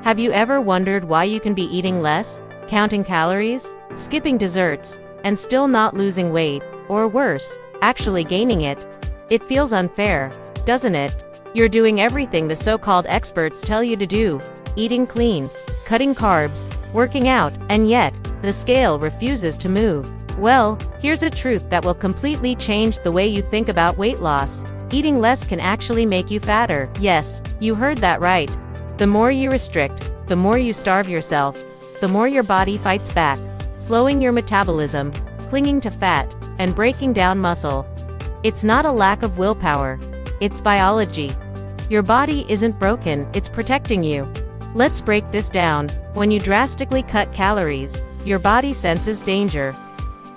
Have you ever wondered why you can be eating less, counting calories, skipping desserts, and still not losing weight, or worse, actually gaining it? It feels unfair, doesn't it? You're doing everything the so-called experts tell you to do, eating clean, cutting carbs, working out, and yet, the scale refuses to move. Well, here's a truth that will completely change the way you think about weight loss. Eating less can actually make you fatter. Yes, you heard that right. The more you restrict, the more you starve yourself, the more your body fights back, slowing your metabolism, clinging to fat, and breaking down muscle. It's not a lack of willpower. It's biology. Your body isn't broken, it's protecting you. Let's break this down. When you drastically cut calories, your body senses danger.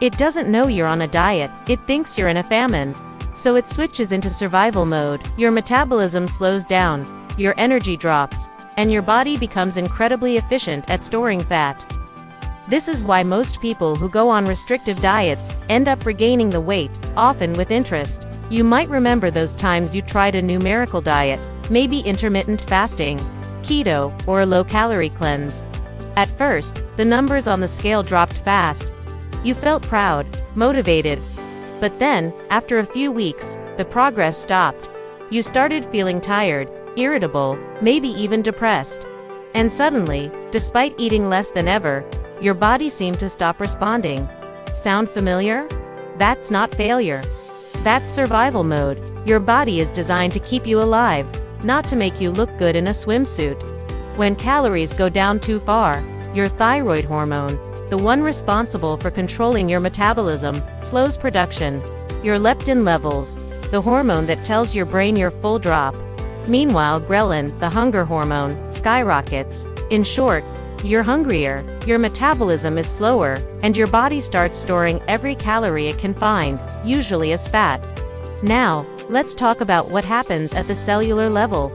It doesn't know you're on a diet, it thinks you're in a famine. So it switches into survival mode. Your metabolism slows down, your energy drops, and your body becomes incredibly efficient at storing fat. This is why most people who go on restrictive diets end up regaining the weight, often with interest. You might remember those times you tried a new miracle diet, maybe intermittent fasting, keto, or a low-calorie cleanse. At first, the numbers on the scale dropped fast. You felt proud, motivated. But then, after a few weeks, the progress stopped. You started feeling tired, irritable, maybe even depressed. And suddenly, despite eating less than ever, your body seemed to stop responding. Sound familiar? That's not failure. That's survival mode. Your body is designed to keep you alive, not to make you look good in a swimsuit. When calories go down too far, your thyroid hormone, the one responsible for controlling your metabolism, slows production. Your leptin levels, the hormone that tells your brain you're full, drop. Meanwhile, ghrelin, the hunger hormone, skyrockets. In short, you're hungrier, your metabolism is slower, and your body starts storing every calorie it can find, usually as fat. Now, let's talk about what happens at the cellular level.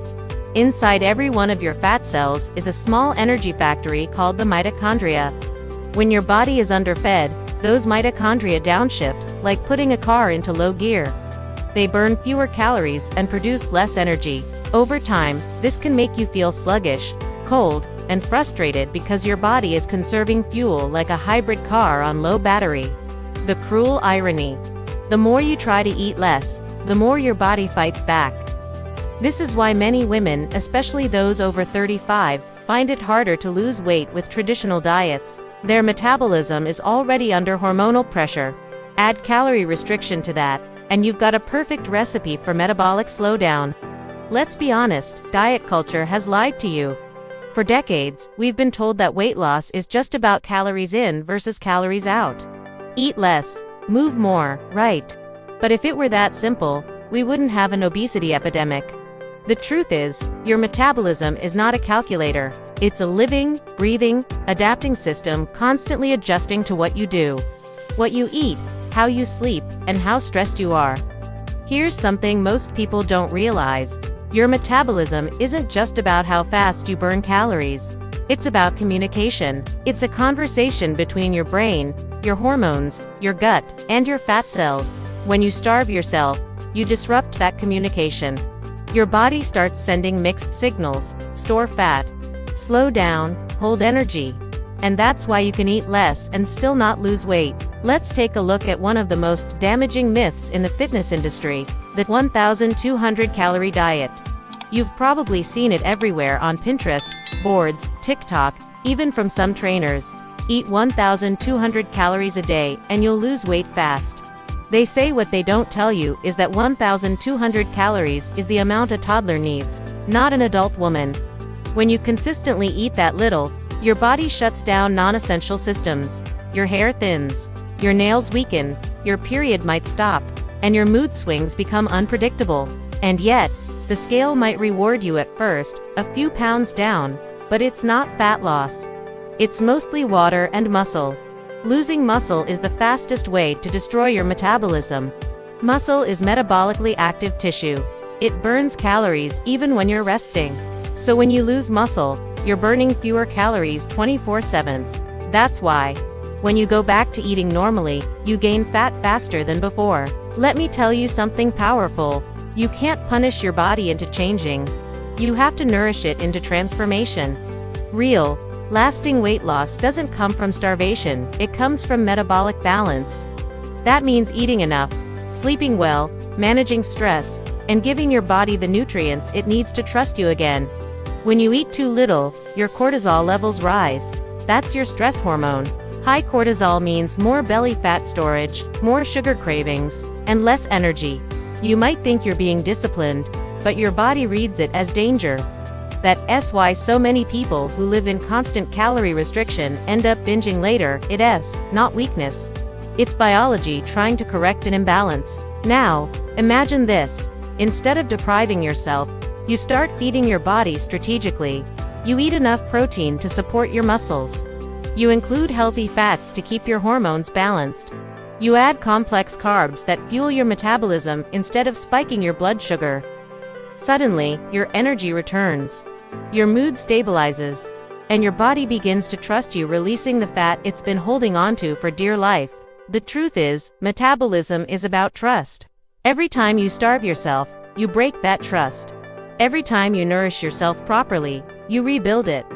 Inside every one of your fat cells is a small energy factory called the mitochondria. When your body is underfed, those mitochondria downshift, like putting a car into low gear. They burn fewer calories and produce less energy. Over time, this can make you feel sluggish, cold, and frustrated because your body is conserving fuel like a hybrid car on low battery. The cruel irony. The more you try to eat less, the more your body fights back. This is why many women, especially those over 35, find it harder to lose weight with traditional diets. Their metabolism is already under hormonal pressure. Add calorie restriction to that, and you've got a perfect recipe for metabolic slowdown. Let's be honest, diet culture has lied to you. For decades, we've been told that weight loss is just about calories in versus calories out. Eat less, move more, right? But if it were that simple, we wouldn't have an obesity epidemic. The truth is, your metabolism is not a calculator. It's a living, breathing, adapting system constantly adjusting to what you do, what you eat, how you sleep, and how stressed you are. Here's something most people don't realize. Your metabolism isn't just about how fast you burn calories. It's about communication. It's a conversation between your brain, your hormones, your gut, and your fat cells. When you starve yourself, you disrupt that communication. Your body starts sending mixed signals: store fat, slow down, hold energy. And that's why you can eat less and still not lose weight. Let's take a look at one of the most damaging myths in the fitness industry, the 1,200 calorie diet. You've probably seen it everywhere on Pinterest, boards, TikTok, even from some trainers. Eat 1,200 calories a day and you'll lose weight fast. They say what they don't tell you is that 1,200 calories is the amount a toddler needs, not an adult woman. When you consistently eat that little, your body shuts down non-essential systems. Your hair thins, your nails weaken, your period might stop, and your mood swings become unpredictable. And yet, the scale might reward you at first, a few pounds down, but it's not fat loss. It's mostly water and muscle. Losing muscle is the fastest way to destroy your metabolism. Muscle is metabolically active tissue. It burns calories even when you're resting. So when you lose muscle, you're burning fewer calories 24/7. That's why, when you go back to eating normally, you gain fat faster than before. Let me tell you something powerful. You can't punish your body into changing. You have to nourish it into transformation. Real, lasting weight loss doesn't come from starvation, it comes from metabolic balance. That means eating enough, sleeping well, managing stress, and giving your body the nutrients it needs to trust you again. When you eat too little, your cortisol levels rise. That's your stress hormone. High cortisol means more belly fat storage, more sugar cravings, and less energy. You might think you're being disciplined, but your body reads it as danger. That's why so many people who live in constant calorie restriction end up binging later. It's not weakness. It's biology trying to correct an imbalance. Now, imagine this. Instead of depriving yourself, you start feeding your body strategically. You eat enough protein to support your muscles. You include healthy fats to keep your hormones balanced. You add complex carbs that fuel your metabolism instead of spiking your blood sugar. Suddenly, your energy returns. Your mood stabilizes. And your body begins to trust you, releasing the fat it's been holding onto for dear life. The truth is, metabolism is about trust. Every time you starve yourself, you break that trust. Every time you nourish yourself properly, you rebuild it.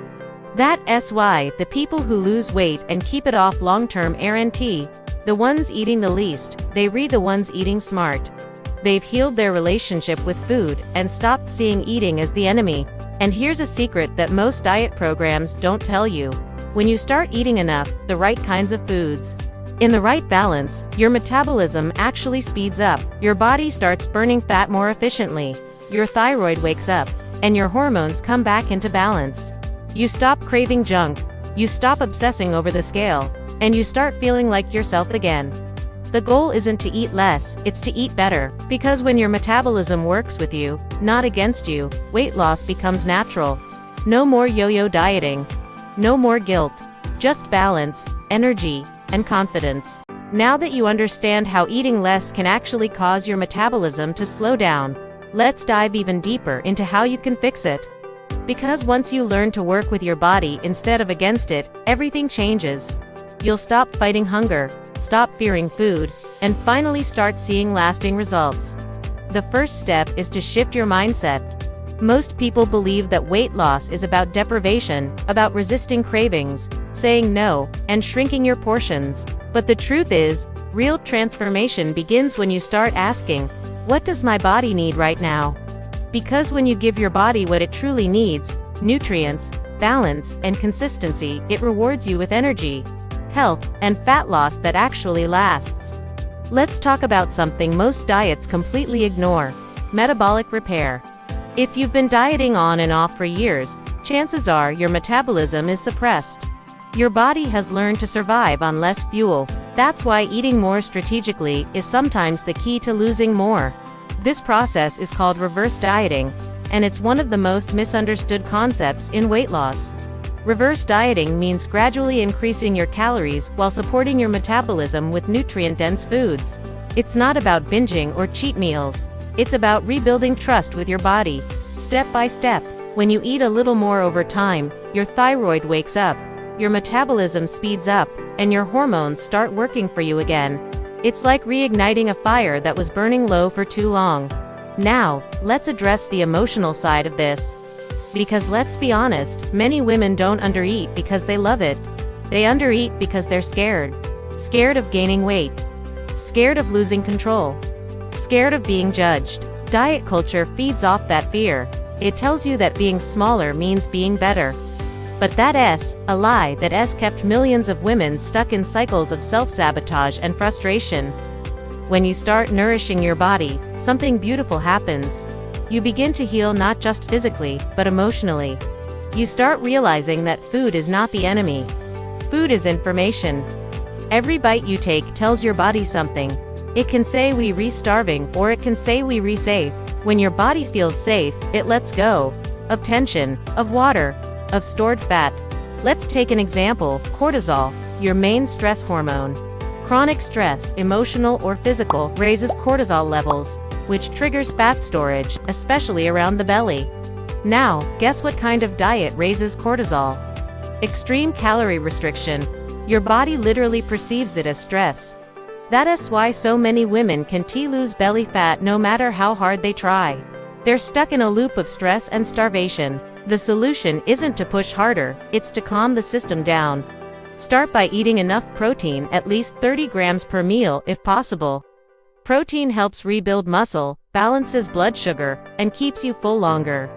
That's why the people who lose weight and keep it off long-term aren't the ones eating the least, they're the ones eating smart. They've healed their relationship with food and stopped seeing eating as the enemy. And here's a secret that most diet programs don't tell you. When you start eating enough, the right kinds of foods, in the right balance, your metabolism actually speeds up. Your body starts burning fat more efficiently. Your thyroid wakes up, and your hormones come back into balance. You stop craving junk, you stop obsessing over the scale, and you start feeling like yourself again. The goal isn't to eat less, it's to eat better, because when your metabolism works with you, not against you, weight loss becomes natural. No more yo-yo dieting. No more guilt. Just balance, energy, and confidence. Now that you understand how eating less can actually cause your metabolism to slow down, let's dive even deeper into how you can fix it. Because once you learn to work with your body instead of against it, everything changes. You'll stop fighting hunger, stop fearing food, and finally start seeing lasting results. The first step is to shift your mindset. Most people believe that weight loss is about deprivation, about resisting cravings, saying no, and shrinking your portions. But the truth is, real transformation begins when you start asking, what does my body need right now? Because when you give your body what it truly needs, nutrients, balance, and consistency, it rewards you with energy, health, and fat loss that actually lasts. Let's talk about something most diets completely ignore: metabolic repair. If you've been dieting on and off for years, chances are your metabolism is suppressed. Your body has learned to survive on less fuel. That's why eating more strategically is sometimes the key to losing more. This process is called reverse dieting, and it's one of the most misunderstood concepts in weight loss. Reverse dieting means gradually increasing your calories while supporting your metabolism with nutrient-dense foods. It's not about binging or cheat meals. It's about rebuilding trust with your body, step by step. When you eat a little more over time, your thyroid wakes up, your metabolism speeds up, and your hormones start working for you again. It's like reigniting a fire that was burning low for too long. Now, let's address the emotional side of this. Because let's be honest, many women don't undereat because they love it. They undereat because they're scared. Scared of gaining weight. Scared of losing control. Scared of being judged. Diet culture feeds off that fear. It tells you that being smaller means being better. But that's a lie that's kept millions of women stuck in cycles of self-sabotage and frustration. When you start nourishing your body, something beautiful happens. You begin to heal not just physically, but emotionally. You start realizing that food is not the enemy. Food is information. Every bite you take tells your body something. It can say we re-starving, or it can say we re-safe. When your body feels safe, it lets go of tension, of water, of stored fat. Let's take an example: cortisol, your main stress hormone. Chronic stress, emotional or physical, raises cortisol levels, which triggers fat storage, especially around the belly. Now, guess what kind of diet raises cortisol? Extreme calorie restriction. Your body literally perceives it as stress. That's why so many women can't lose belly fat no matter how hard they try. They're stuck in a loop of stress and starvation. The solution isn't to push harder, it's to calm the system down. Start by eating enough protein, at least 30 grams per meal if possible. Protein helps rebuild muscle, balances blood sugar, and keeps you full longer.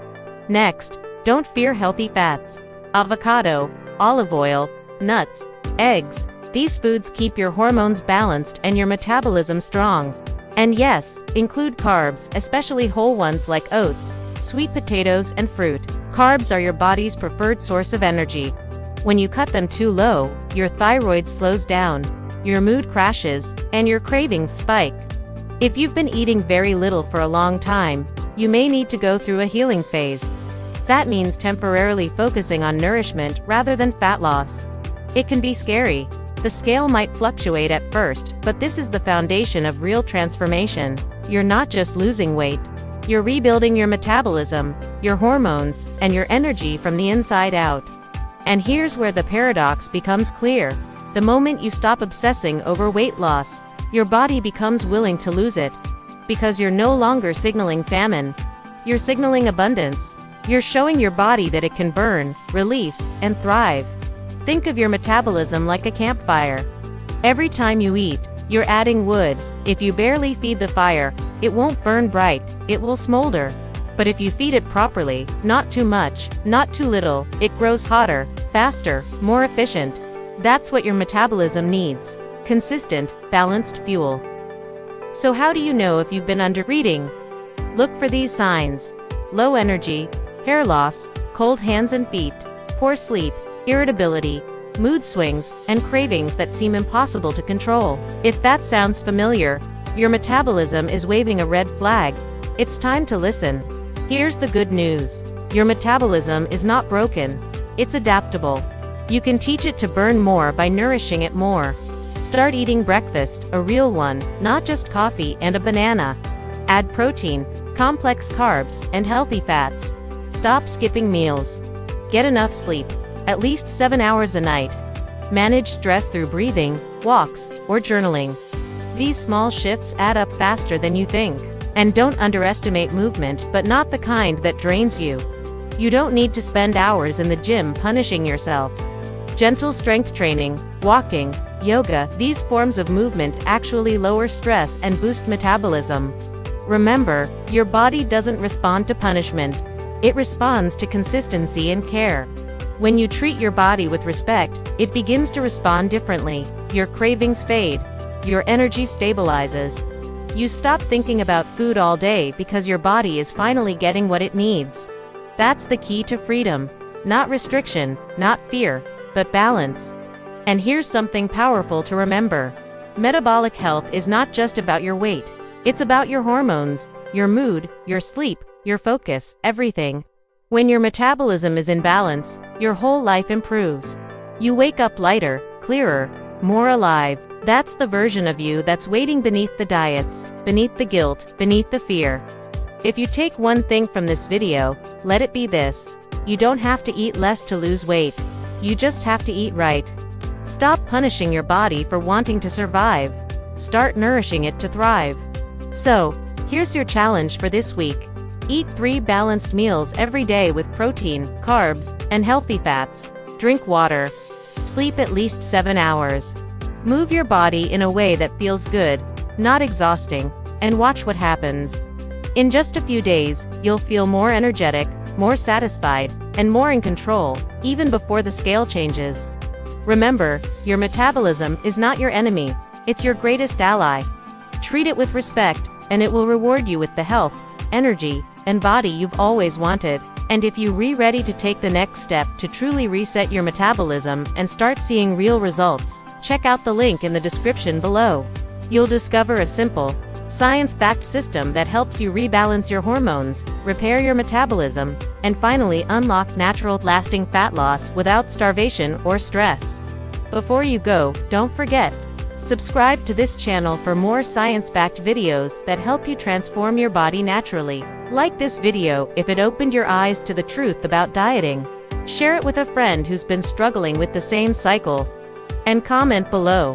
Next, don't fear healthy fats. Avocado, olive oil, nuts, eggs. These foods keep your hormones balanced and your metabolism strong. And yes, include carbs, especially whole ones like oats, sweet potatoes, and fruit. Carbs are your body's preferred source of energy. When you cut them too low, your thyroid slows down, your mood crashes, and your cravings spike. If you've been eating very little for a long time, you may need to go through a healing phase. That means temporarily focusing on nourishment rather than fat loss. It can be scary. The scale might fluctuate at first, but this is the foundation of real transformation. You're not just losing weight. You're rebuilding your metabolism, your hormones, and your energy from the inside out. And here's where the paradox becomes clear. The moment you stop obsessing over weight loss, your body becomes willing to lose it. Because you're no longer signaling famine. You're signaling abundance. You're showing your body that it can burn, release, and thrive. Think of your metabolism like a campfire. Every time you eat, you're adding wood. If you barely feed the fire, it won't burn bright, it will smolder. But if you feed it properly, not too much, not too little, it grows hotter, faster, more efficient. That's what your metabolism needs. Consistent, balanced fuel. So how do you know if you've been under-eating? Look for these signs. Low energy, hair loss, cold hands and feet, poor sleep, irritability, mood swings, and cravings that seem impossible to control. If that sounds familiar, your metabolism is waving a red flag. It's time to listen. Here's the good news. Your metabolism is not broken. It's adaptable. You can teach it to burn more by nourishing it more. Start eating breakfast, a real one, not just coffee and a banana. Add protein, complex carbs, and healthy fats. Stop skipping meals. Get enough sleep. At least 7 hours a night. Manage stress through breathing, walks, or journaling. These small shifts add up faster than you think. And don't underestimate movement, but not the kind that drains you. You don't need to spend hours in the gym punishing yourself. Gentle strength training, walking, yoga, these forms of movement actually lower stress and boost metabolism. Remember, your body doesn't respond to punishment. It responds to consistency and care. When you treat your body with respect, it begins to respond differently. Your cravings fade. Your energy stabilizes. You stop thinking about food all day because your body is finally getting what it needs. That's the key to freedom. Not restriction, not fear, but balance. And here's something powerful to remember. Metabolic health is not just about your weight. It's about your hormones, your mood, your sleep, your focus, everything. When your metabolism is in balance, your whole life improves. You wake up lighter, clearer, more alive. That's the version of you that's waiting beneath the diets, beneath the guilt, beneath the fear. If you take one thing from this video, let it be this. You don't have to eat less to lose weight. You just have to eat right. Stop punishing your body for wanting to survive. Start nourishing it to thrive. So, here's your challenge for this week. Eat 3 balanced meals every day with protein, carbs, and healthy fats. Drink water. Sleep at least 7 hours. Move your body in a way that feels good, not exhausting, and watch what happens. In just a few days, you'll feel more energetic, more satisfied, and more in control, even before the scale changes. Remember, your metabolism is not your enemy, it's your greatest ally. Treat it with respect, and it will reward you with the health, energy, and body you've always wanted. And if you're ready to take the next step to truly reset your metabolism and start seeing real results, check out the link in the description below. You'll discover a simple, science-backed system that helps you rebalance your hormones, repair your metabolism, and finally unlock natural, lasting fat loss without starvation or stress. Before you go, don't forget, subscribe to this channel for more science-backed videos that help you transform your body naturally. Like this video if it opened your eyes to the truth about dieting. Share it with a friend who's been struggling with the same cycle. And comment below.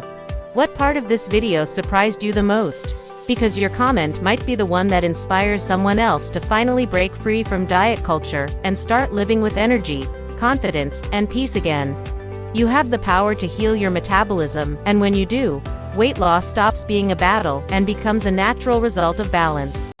What part of this video surprised you the most? Because your comment might be the one that inspires someone else to finally break free from diet culture and start living with energy, confidence, and peace again. You have the power to heal your metabolism, and when you do, weight loss stops being a battle and becomes a natural result of balance.